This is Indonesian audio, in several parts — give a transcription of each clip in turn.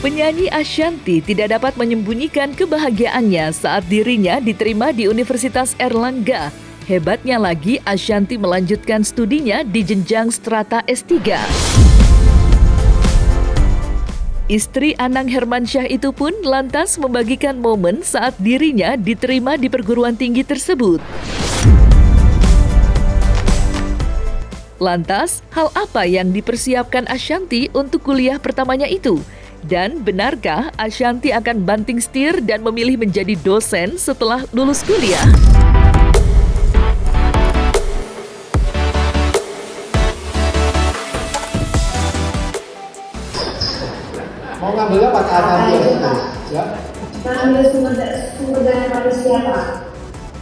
Penyanyi Ashanty tidak dapat menyembunyikan kebahagiaannya saat dirinya diterima di Universitas Airlangga. Hebatnya lagi, Ashanty melanjutkan studinya di jenjang strata S3. Istri Anang Hermansyah itu pun lantas membagikan momen saat dirinya diterima di perguruan tinggi tersebut. Lantas, hal apa yang dipersiapkan Ashanty untuk kuliah pertamanya itu? Dan benarkah Ashanty akan banting setir dan memilih menjadi dosen setelah lulus kuliah? Mau ngambilnya pakai Ashanty ya? Ngambil sumber daya manusia Pak.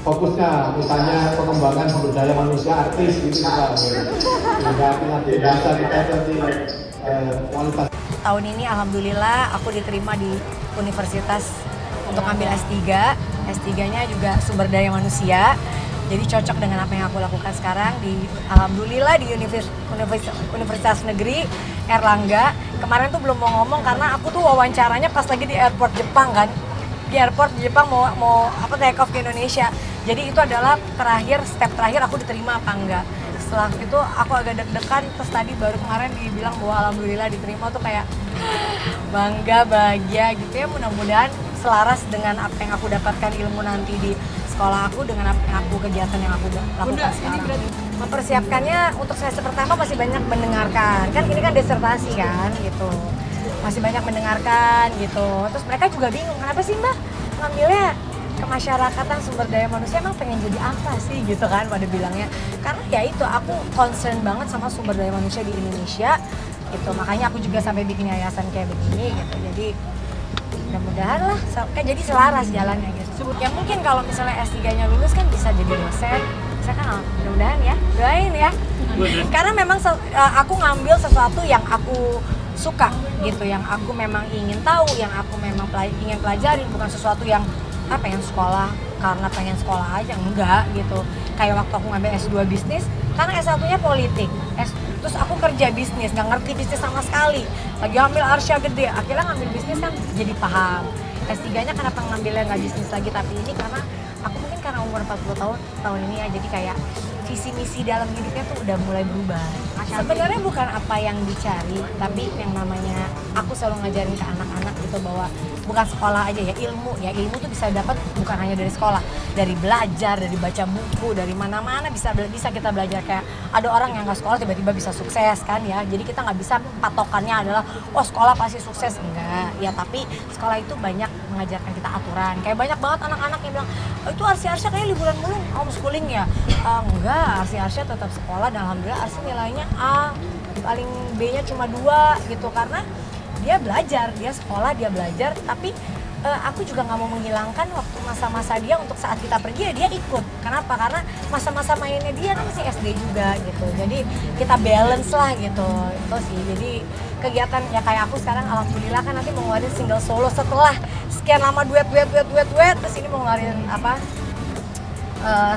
Fokusnya misalnya pengembangan sumber daya manusia artis gitu Pak. Nanti bahasa kita nanti kualitas. Tahun ini alhamdulillah aku diterima di universitas untuk ambil S3. S3-nya juga sumber daya manusia. Jadi cocok dengan apa yang aku lakukan sekarang alhamdulillah di Universitas Negeri Airlangga. Kemarin tuh belum mau ngomong karena aku tuh wawancaranya pas lagi di airport Jepang kan. Di airport Jepang mau take off ke Indonesia. Jadi itu adalah step terakhir aku diterima apa enggak. Setelah itu aku agak deg-degan, terus tadi baru kemarin dibilang bahwa alhamdulillah diterima, tuh kayak bangga, bahagia gitu ya. Mudah-mudahan selaras dengan apa yang aku dapatkan ilmu nanti di sekolah aku dengan kegiatan yang aku lakukan sekarang. Mempersiapkannya untuk semester pertama masih banyak mendengarkan, kan ini kan disertasi kan gitu, masih banyak mendengarkan gitu. Terus mereka juga bingung, kenapa sih Mbak ngambilnya kemasyarakatan sumber daya manusia, emang pengen jadi apa sih gitu kan pada bilangnya. Karena ya itu, aku concern banget sama sumber daya manusia di Indonesia gitu, makanya aku juga sampai bikin yayasan kayak begini gitu. Jadi mudah-mudahan lah jadi selaras jalannya gitu. Ya mungkin kalau misalnya S3-nya lulus kan bisa jadi dosen, saya kan mudah-mudahan ya, doain ya. Karena memang aku ngambil sesuatu yang aku suka gitu, yang aku memang ingin tahu, yang aku memang ingin pelajari, bukan sesuatu yang pengen sekolah karena pengen sekolah aja, enggak gitu. Kayak waktu aku ngambil S2 bisnis, karena S1-nya politik, terus aku kerja bisnis, nggak ngerti bisnis sama sekali, lagi ambil arsya gede, akhirnya ngambil bisnis kan jadi paham. S3-nya kenapa ngambilnya nggak bisnis lagi, tapi ini karena aku mungkin karena umur 40 tahun ini ya, jadi kayak visi misi dalam hidupnya tuh udah mulai berubah. Sebenarnya bukan apa yang dicari, tapi yang namanya aku selalu ngajarin ke anak-anak gitu bahwa bukan sekolah aja ya, ilmu tuh bisa dapat bukan hanya dari sekolah, dari belajar, dari baca buku, dari mana-mana bisa kita belajar. Kayak ada orang yang nggak sekolah tiba-tiba bisa sukses kan ya, jadi kita nggak bisa patokannya adalah sekolah pasti sukses, enggak ya. Tapi sekolah itu banyak mengajarkan kita aturan. Kayak banyak banget anak-anak yang bilang itu Arsya kayak liburan mulu homeschooling ya. Enggak, Arsya tetap sekolah dan alhamdulillah Arsya nilainya A, paling B-nya cuma 2 gitu, karena dia belajar, dia sekolah, dia belajar. Tapi aku juga nggak mau menghilangkan waktu masa-masa dia untuk saat kita pergi ya dia ikut. Kenapa? Karena masa-masa mainnya dia kan masih SD juga gitu. Jadi kita balance lah gitu, itu sih. Jadi kegiatan ya kayak aku sekarang alhamdulillah kan nanti mau ngeluarin single solo setelah sekian lama duet, terus ini mau ngeluarin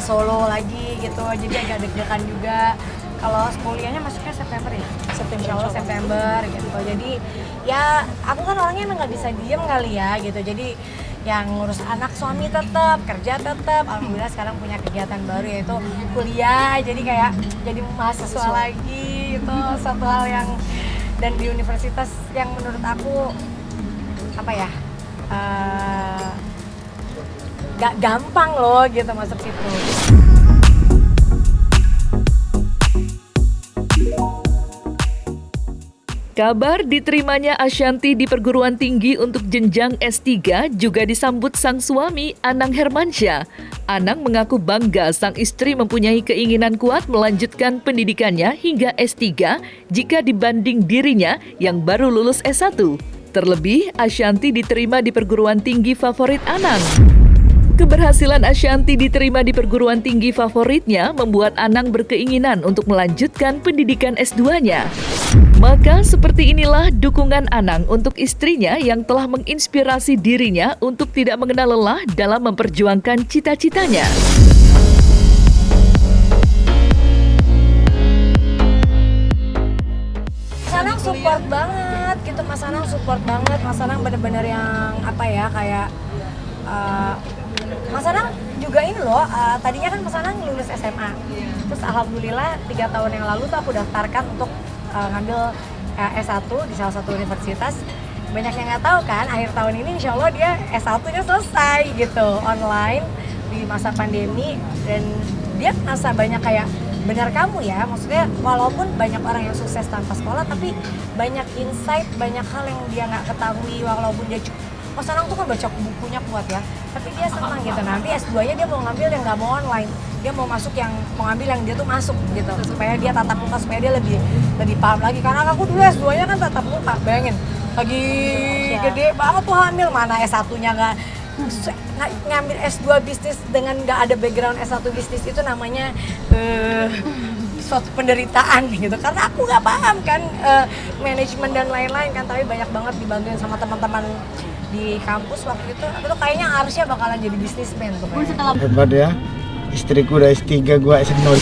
solo lagi gitu. Jadi agak deg-degan juga. Kalau kuliahnya masuknya September ya? September gitu. Jadi ya aku kan orangnya emang nggak bisa diem kali ya gitu. Jadi yang ngurus anak, suami tetap, kerja tetap. Alhamdulillah sekarang punya kegiatan baru yaitu kuliah. Jadi kayak jadi mahasiswa lagi, itu satu hal yang, dan di universitas yang menurut aku gak gampang loh gitu masuk situ. Kabar diterimanya Ashanty di perguruan tinggi untuk jenjang S3 juga disambut sang suami Anang Hermansyah. Anang mengaku bangga sang istri mempunyai keinginan kuat melanjutkan pendidikannya hingga S3 jika dibanding dirinya yang baru lulus S1. Terlebih, Ashanty diterima di perguruan tinggi favorit Anang. Keberhasilan Ashanty diterima di perguruan tinggi favoritnya membuat Anang berkeinginan untuk melanjutkan pendidikan S2-nya. Maka seperti inilah dukungan Anang untuk istrinya yang telah menginspirasi dirinya untuk tidak mengenal lelah dalam memperjuangkan cita-citanya. Mas Anang support banget gitu, Mas Anang support support banget. Mas Anang bener-bener yang apa ya, kayak Mas Anang juga ini loh, tadinya kan Mas Anang lulus SMA, terus alhamdulillah 3 tahun yang lalu tuh aku daftarkan untuk ngambil S1 di salah satu universitas. Banyak yang nggak tahu kan, akhir tahun ini insya Allah dia S1-nya selesai gitu, online di masa pandemi. Dan dia merasa banyak kayak, benar kamu ya, maksudnya walaupun banyak orang yang sukses tanpa sekolah, tapi banyak insight, banyak hal yang dia nggak ketahui. Walaupun dia Mas Anang tuh kan baca bukunya kuat ya, tapi dia senang gitu. Nanti S2-nya dia mau ngambil yang nggak mau online, dia mau masuk yang mau ngambil yang dia tuh masuk gitu, supaya dia tatap muka, supaya dia lebih paham lagi. Karena aku dulu S2-nya kan tatap muka, bayangin lagi gede banget tuh hamil, mana S1-nya nggak ngambil S2 bisnis dengan nggak ada background S1 bisnis, itu namanya suatu penderitaan gitu, karena aku nggak paham kan manajemen dan lain-lain kan. Tapi banyak banget dibantuin sama teman-teman di kampus waktu itu kayaknya harusnya bakalan jadi bisnismen tuh kayaknya. Hebat ya, istriku udah S3, gua S0.